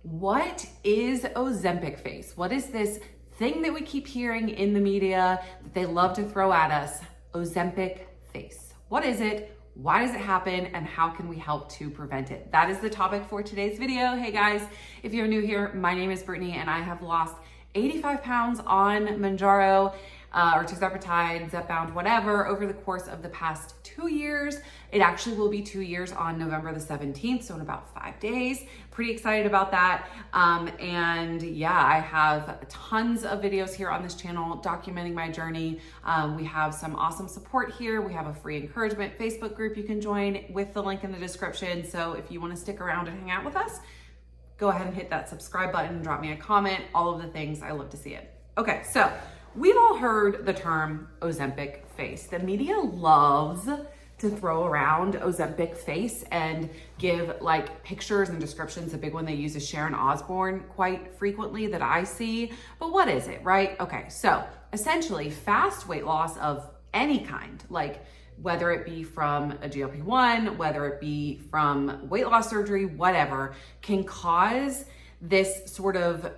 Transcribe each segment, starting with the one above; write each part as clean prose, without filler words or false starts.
What is Ozempic face? What is this thing that we keep hearing in the media that they love to throw at us? Ozempic face. What is it? Why does it happen? And how can we help to prevent it? That is the topic for today's video. Hey guys, if you're new here, my name is Brittany and I have lost 85 pounds on Mounjaro or tirzepatide, Zepbound, whatever, over the course of the past 2 years. It actually will be 2 years on November the 17th, so in about 5 days. Pretty excited about that. And yeah, I have tons of videos here on this channel documenting my journey. We have some awesome support here. We have a free encouragement Facebook group you can join with the link in the description. So if you want to stick around and hang out with us, go ahead and hit that subscribe button, drop me a comment, all of the things. I love to see it. Okay, so we've all heard the term Ozempic face. The media loves to throw around Ozempic face and give like pictures and descriptions. A big one they use is Sharon Osbourne quite frequently that I see. But what is it, right? Okay, so essentially fast weight loss of any kind, like whether it be from a GLP-1, whether it be from weight loss surgery, whatever, can cause this sort of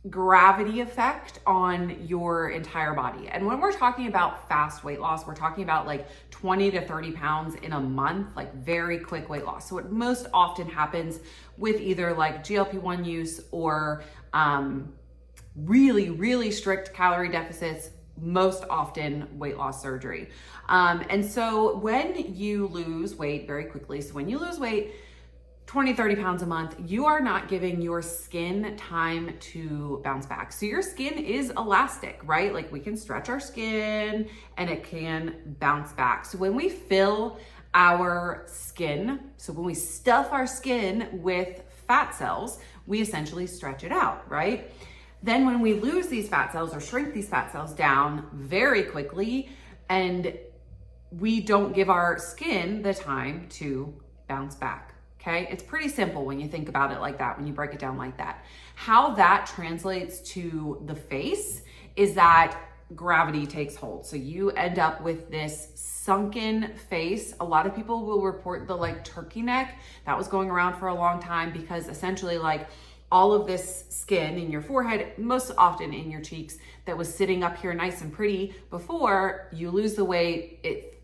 gravity effect on your entire body. And when we're talking about fast weight loss, we're talking about like 20 to 30 pounds in a month, like very quick weight loss. So it most often happens with either like GLP-1 use or really, really strict calorie deficits, most often weight loss surgery. And so when you lose weight very quickly, so when you lose weight, 20, 30 pounds a month, you are not giving your skin time to bounce back. So your skin is elastic, right? Like we can stretch our skin and it can bounce back. So when we fill our skin, so when we stuff our skin with fat cells, we essentially stretch it out, right? Then when we lose these fat cells or shrink these fat cells down very quickly, and we don't give our skin the time to bounce back. Okay, it's pretty simple when you think about it like that, when you break it down like that. How that translates to the face is that gravity takes hold. So you end up with this sunken face. A lot of people will report the like turkey neck. That was going around for a long time because essentially like all of this skin in your forehead, most often in your cheeks, that was sitting up here nice and pretty before you lose the weight,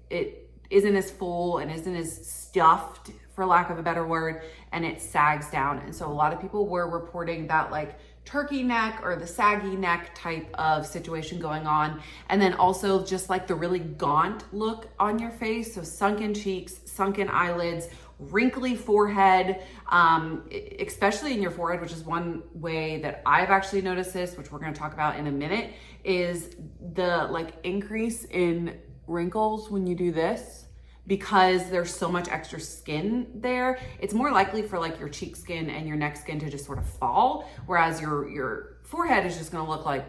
it isn't as full and isn't as stuffed, for lack of a better word, and it sags down. And so a lot of people were reporting that like turkey neck or the saggy neck type of situation going on. And then also just like the really gaunt look on your face. So sunken cheeks, sunken eyelids, wrinkly forehead, especially in your forehead, which is one way that I've actually noticed this, which we're going to talk about in a minute, is the like increase in wrinkles when you do this. Because there's so much extra skin there, it's more likely for like your cheek skin and your neck skin to just sort of fall, whereas your forehead is just gonna look like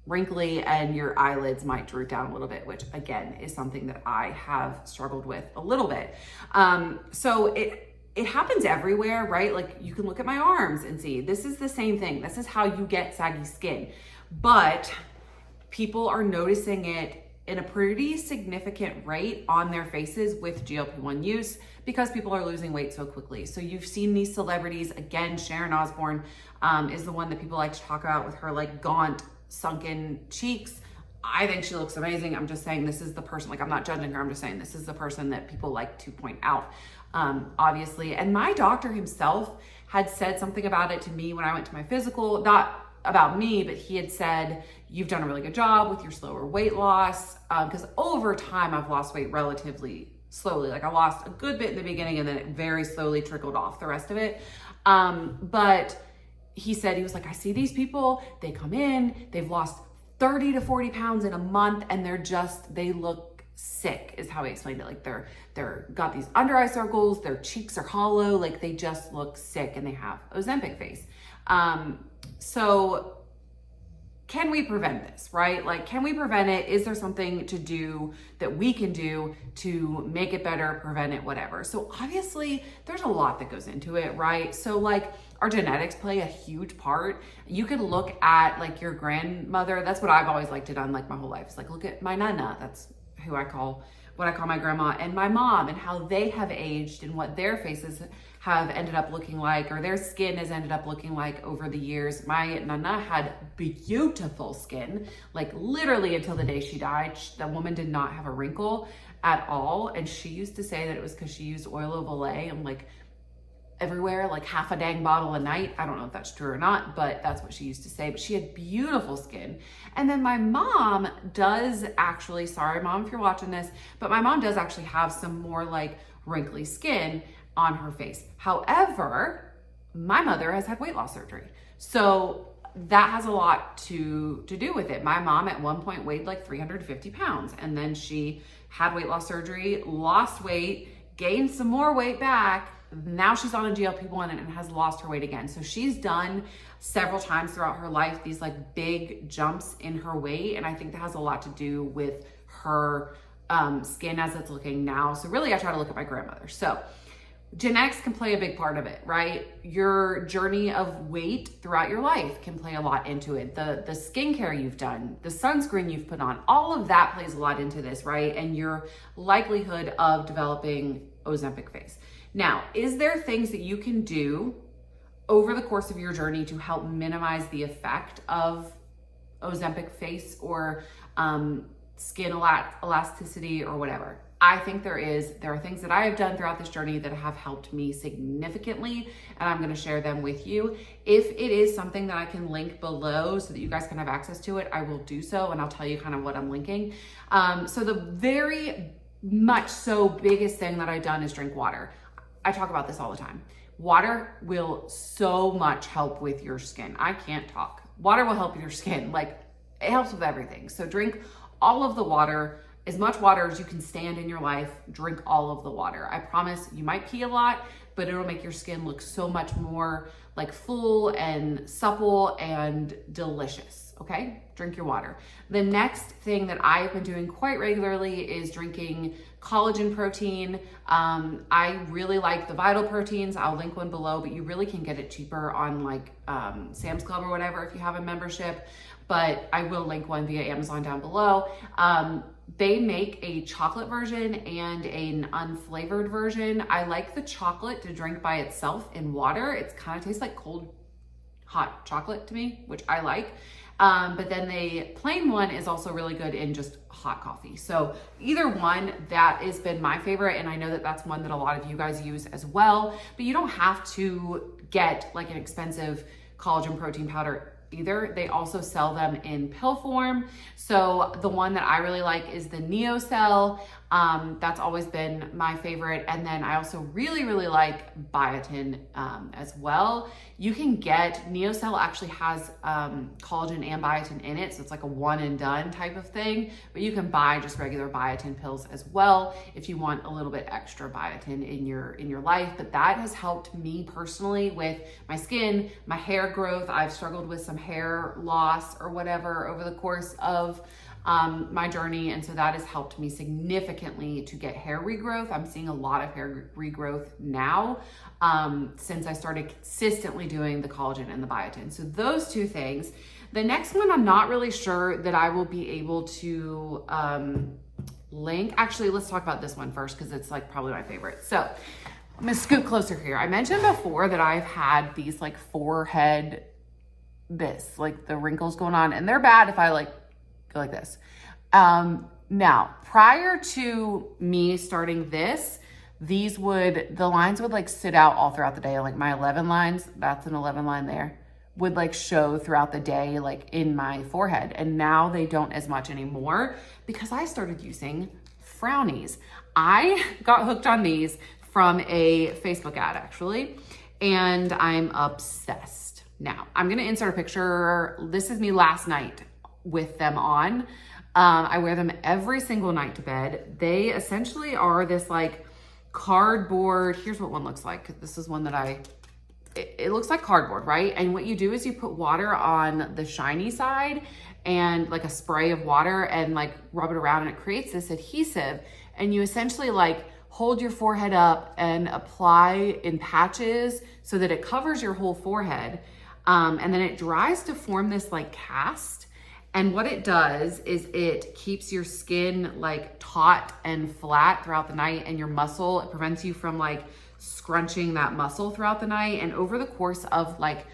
wrinkly and your eyelids might droop down a little bit, which again is something that I have struggled with a little bit. So it happens everywhere, right? Like you can look at my arms and see, this is the same thing. This is how you get saggy skin. But people are noticing it in a pretty significant rate on their faces with GLP-1 use because people are losing weight so quickly. So you've seen these celebrities, again, Sharon Osbourne is the one that people like to talk about with her like gaunt, sunken cheeks. I think she looks amazing. I'm just saying this is the person, like I'm not judging her, I'm just saying this is the person that people like to point out, obviously. And my doctor himself had said something about it to me when I went to my physical, not about me, but he had said, you've done a really good job with your slower weight loss. Because over time, I've lost weight relatively slowly. Like I lost a good bit in the beginning and then it very slowly trickled off the rest of it. But he said, he was like, I see these people, they come in, they've lost 30 to 40 pounds in a month and they look sick is how he explained it. Like they're got these under eye circles, their cheeks are hollow, like they just look sick and they have Ozempic face. So can we prevent this, right? Like, can we prevent it? Is there something to do that we can do to make it better, prevent it, whatever? So obviously there's a lot that goes into it, right? So like our genetics play a huge part. You could look at like your grandmother. That's what I've always liked to done like my whole life. It's like, look at my nana. That's who I call what I call my grandma and my mom and how they have aged and what their faces have ended up looking like, or their skin has ended up looking like over the years. My Nana had beautiful skin, like literally until the day she died. That woman did not have a wrinkle at all. And she used to say that it was because she used oil of Olay and like everywhere, like half a dang bottle a night. I don't know if that's true or not, but that's what she used to say. But she had beautiful skin. And then my mom does actually, sorry mom if you're watching this, but my mom does actually have some more like wrinkly skin on her face. However, my mother has had weight loss surgery. So that has a lot to do with it. My mom at one point weighed like 350 pounds, and then she had weight loss surgery, lost weight, gained some more weight back. Now she's on a GLP-1 and has lost her weight again. So she's done several times throughout her life these like big jumps in her weight. And I think that has a lot to do with her skin as it's looking now. So really I try to look at my grandmother. So genetics can play a big part of it, right? Your journey of weight throughout your life can play a lot into it. The skincare you've done, the sunscreen you've put on, all of that plays a lot into this, right? And your likelihood of developing Ozempic face. Now, is there things that you can do over the course of your journey to help minimize the effect of Ozempic face or skin elasticity or whatever? I think there are things that I have done throughout this journey that have helped me significantly, and I'm going to share them with you. If it is something that I can link below so that you guys can have access to it, I will do so, and I'll tell you kind of what I'm linking. So the very much so biggest thing that I've done is drink water. I talk about this all the time. Water will so much help with your skin. I can't talk. Water will help with your skin. Like, it helps with everything. So drink all of the water. As much water as you can stand in your life, drink all of the water. I promise you might pee a lot, but it'll make your skin look so much more like full and supple and delicious, okay? Drink your water. The next thing that I've been doing quite regularly is drinking collagen protein. I really like the Vital Proteins. I'll link one below, but you really can get it cheaper on like Sam's Club or whatever if you have a membership, but I will link one via Amazon down below. They make a chocolate version and an unflavored version. I like the chocolate to drink by itself in water. It kind of tastes like cold, hot chocolate to me, which I like. But then the plain one is also really good in just hot coffee. So either one, that has been my favorite. And I know that that's one that a lot of you guys use as well, but you don't have to get like an expensive collagen protein powder either. They also sell them in pill form. So the one that I really like is the NeoCell. That's always been my favorite. And then I also really, really like biotin as well. You can get, NeoCell actually has collagen and biotin in it. So it's like a one and done type of thing, but you can buy just regular biotin pills as well if you want a little bit extra biotin in your life. But that has helped me personally with my skin, my hair growth. I've struggled with some hair loss or whatever over the course of my journey. And so that has helped me significantly to get hair regrowth. I'm seeing a lot of hair regrowth now since I started consistently doing the collagen and the biotin. So those two things. The next one, I'm not really sure that I will be able to link. Actually, let's talk about this one first because it's like probably my favorite. So I'm gonna scoot closer here. I mentioned before that I've had these like forehead, like the wrinkles going on, and they're bad if I like go like this. Now, prior to me starting this, the lines would like sit out all throughout the day. Like my 11 lines, that's an 11 line there, would like show throughout the day, like in my forehead. And now they don't as much anymore because I started using frownies. I got hooked on these from a Facebook ad actually, and I'm obsessed. Now, I'm gonna insert a picture. This is me last night with them on. I wear them every single night to bed. They essentially are this like cardboard. Here's what one looks like. This is one that it looks like cardboard, right? And what you do is you put water on the shiny side and like a spray of water and like rub it around, and it creates this adhesive. And you essentially like hold your forehead up and apply in patches so that it covers your whole forehead. And then it dries to form this like cast. And what it does is it keeps your skin like taut and flat throughout the night, and your muscle, it prevents you from like scrunching that muscle throughout the night. And over the course of like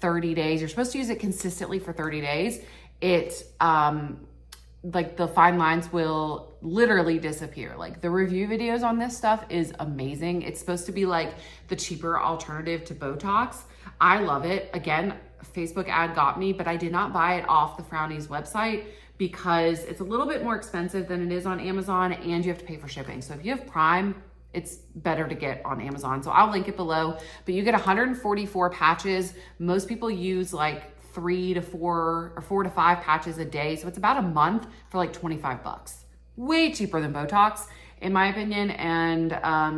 30 days, you're supposed to use it consistently for 30 days. It, like the fine lines will literally disappear. Like the review videos on this stuff is amazing. It's supposed to be like the cheaper alternative to Botox. I love it. Again, Facebook ad got me, but I did not buy it off the Frownies website because it's a little bit more expensive than it is on Amazon, and you have to pay for shipping. So if you have Prime, it's better to get on Amazon. So I'll link it below, but you get 144 patches. Most people use like 3 to 4 or 4 to 5 patches a day. So it's about a month for like 25 bucks. Way cheaper than Botox, in my opinion, and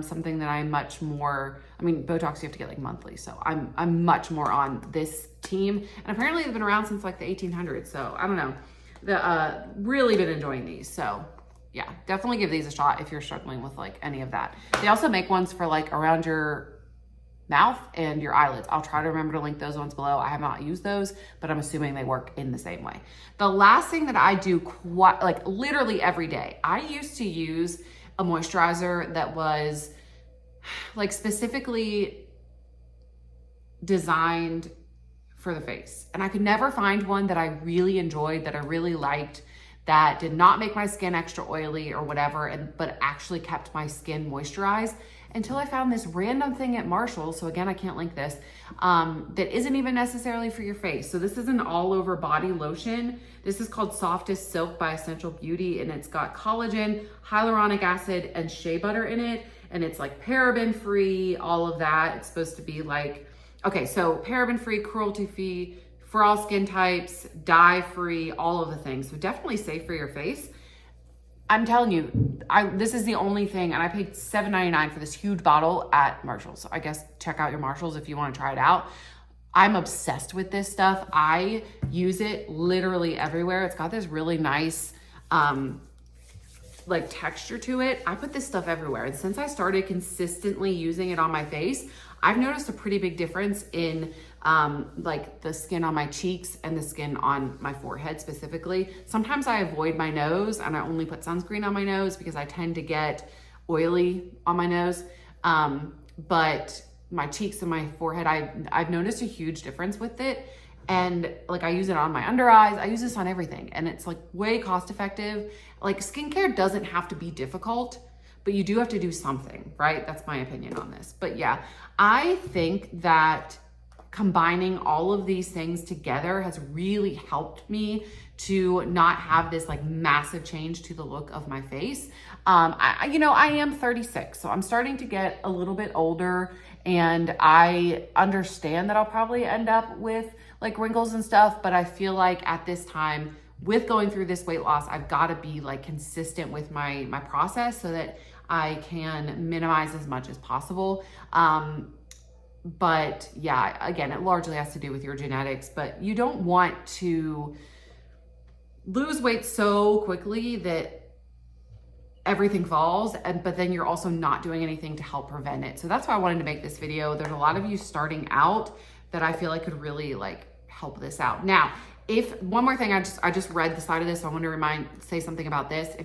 something that I'm much more, I mean, Botox you have to get like monthly. So I'm much more on this team. And apparently they've been around since like the 1800s. So I don't know, really been enjoying these. So yeah, definitely give these a shot if you're struggling with like any of that. They also make ones for like around your mouth and your eyelids. I'll try to remember to link those ones below. I have not used those, but I'm assuming they work in the same way. The last thing that I do quite like literally every day, I used to use a moisturizer that was like specifically designed for the face. And I could never find one that I really enjoyed, that I really liked, that did not make my skin extra oily or whatever, but actually kept my skin moisturized, until I found this random thing at Marshall's. So again, I can't link this, that isn't even necessarily for your face. So this is an all over body lotion. This is called Softest Silk by Essential Beauty, and it's got collagen, hyaluronic acid, and shea butter in it. And it's like paraben free, all of that. It's supposed to be like, okay, so paraben free, cruelty free, for all skin types, dye free, all of the things. So definitely safe for your face. I'm telling you, this is the only thing, and I paid $7.99 for this huge bottle at Marshall's. So I guess check out your Marshall's if you want to try it out. I'm obsessed with this stuff. I use it literally everywhere. It's got this really nice like texture to it. I put this stuff everywhere. And since I started consistently using it on my face, I've noticed a pretty big difference in like the skin on my cheeks and the skin on my forehead specifically. Sometimes I avoid my nose and I only put sunscreen on my nose because I tend to get oily on my nose. But my cheeks and my forehead, I've noticed a huge difference with it. And like I use it on my under eyes, I use this on everything, and it's like way cost effective. Like skincare doesn't have to be difficult, but you do have to do something, right? That's my opinion on this. But yeah, I think that combining all of these things together has really helped me to not have this like massive change to the look of my face. I am 36, so I'm starting to get a little bit older, and I understand that I'll probably end up with like wrinkles and stuff, but I feel like at this time, with going through this weight loss, I've got to be like consistent with my process so that I can minimize as much as possible. But yeah, again, it largely has to do with your genetics, but you don't want to lose weight so quickly that everything falls, but then you're also not doing anything to help prevent it. So that's why I wanted to make this video. There's a lot of you starting out that I feel like could really like help this out. Now, if one more thing, I just read the side of this, so I want to say something about this.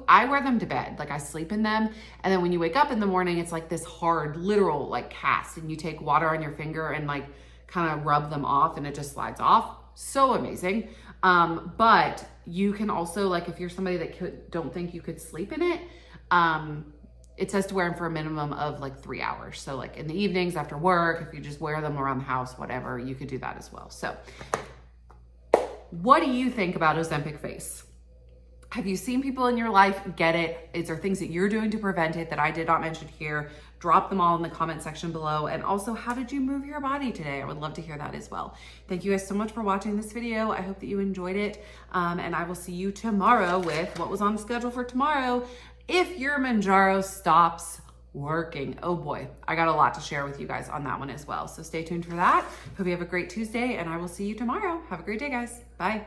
I wear them to bed, like I sleep in them, and then when you wake up in the morning, it's like this hard, literal like cast, and you take water on your finger and like kind of rub them off, and it just slides off. So amazing. But you can also, like, if you're somebody that don't think you could sleep in it, it says to wear them for a minimum of like 3 hours. So like in the evenings after work, if you just wear them around the house, whatever, you could do that as well. So what do you think about Ozempic face? Have you seen people in your life get it? Is there things that you're doing to prevent it that I did not mention here? Drop them all in the comment section below. And also, how did you move your body today? I would love to hear that as well. Thank you guys so much for watching this video. I hope that you enjoyed it. And I will see you tomorrow with what was on the schedule for tomorrow. If your Mounjaro stops working. Oh boy, I got a lot to share with you guys on that one as well. So stay tuned for that. Hope you have a great Tuesday, and I will see you tomorrow. Have a great day, guys. Bye.